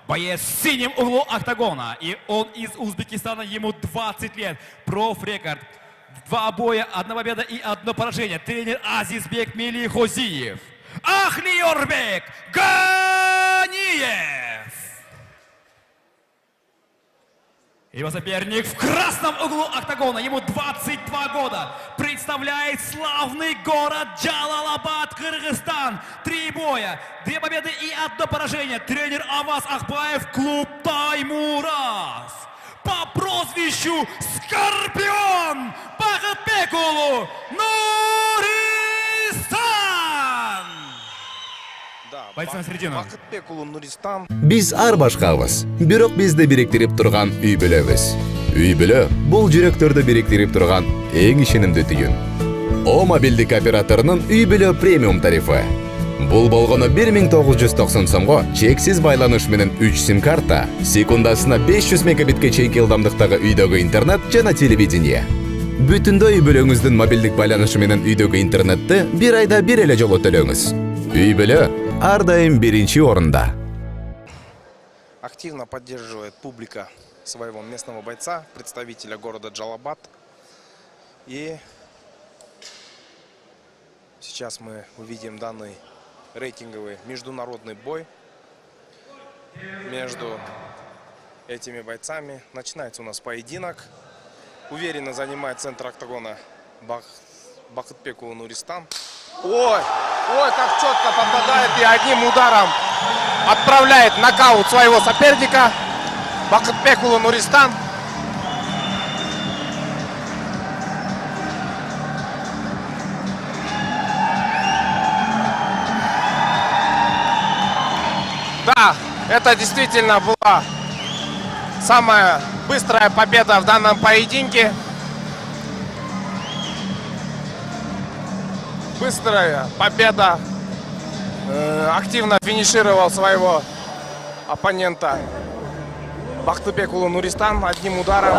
Боец в синем углу октагона. И он из Узбекистана, ему 20 лет. Профрекорд. 2 боя, 1 победа и 1 поражение. Тренер Азизбек Мелихозиев. Ахлиорбек Ганиев. Его соперник в красном углу октагона, ему 22 года, представляет славный город Джалалабад, Кыргызстан. 3 боя, 2 победы и 1 поражение. Тренер Аваз Ахбаев, клуб Таймураз. По прозвищу Скорпион Бахытбекулу Нуристан. Бойцы на середину. Бахытбекулу Нуристан. Биз ар башкабыз, бирок бизди бириктирип турган үй бүлөбүз. Үй бүлө бул жүрөктөрдү бириктирип турган эң ишенимдүү түйүн. О мобилдик операторунун үй бүлө премиум тарифы. Бул болгону 1990 сомго чексиз байланыш менен 3 сим-карта, секундасына 500 мегабитке чейинки ылдамдыктагы үйдөгү интернет жана телевидение. Бүтүндөй үй бүлөңүздүн мобилдик байланышы менен үйдөгү интернетти 1 айда 1 эле жолу төлөңүз. Үй бүлө ар дайым 1-чи орунда. Активно поддерживает публика своего местного бойца, представителя города Джалалабад. И сейчас мы увидим данный рейтинговый международный бой между этими бойцами. Начинается у нас поединок. Уверенно занимает центр октагона Бахытбекулу Нуристан. Ой, как четко попадает и одним ударом отправляет нокаут своего соперника. Бахытбекулу Нуристан. Да, это действительно была самая быстрая победа в данном поединке. Быстрая победа. Активно финишировал своего оппонента Бахытбекулу Нуристан одним ударом.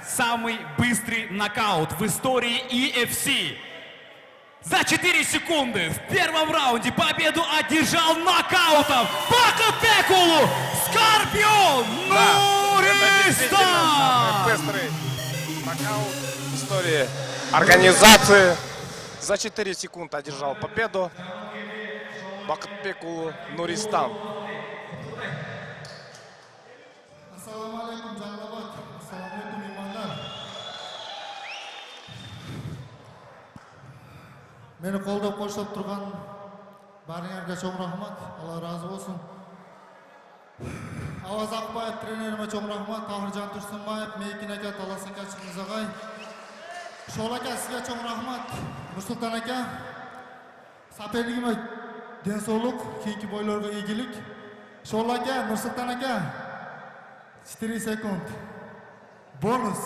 самый быстрый нокаут в истории EFC. За 4 секунды в первом раунде победу одержал нокаутом Бакатекулу Скорпион Это действительно самый Нуристан! быстрый нокаут в истории организации. За 4 секунды одержал победу Бакытбекулу Нуристан. Assalomu alaykum Jalobod. Assalomu alaykum mehmonlar. Meni qo'llab qo'shilib turgan baringlarga cho'ng rahmat. Alloh rozi bo'lsin. Avaz Aqboyev trenerime cho'ng rahmat. Tahirjon Tursunboyev, Meykin aka, Talas aka, Chimizag'ay. Sho'l aka sizga cho'ng rahmat. Nursulton aka, saperligime denso'lik, keyingi bo'ylarga egilik. Sho'l aka, Nursulton aka 4 sekund. Bonus.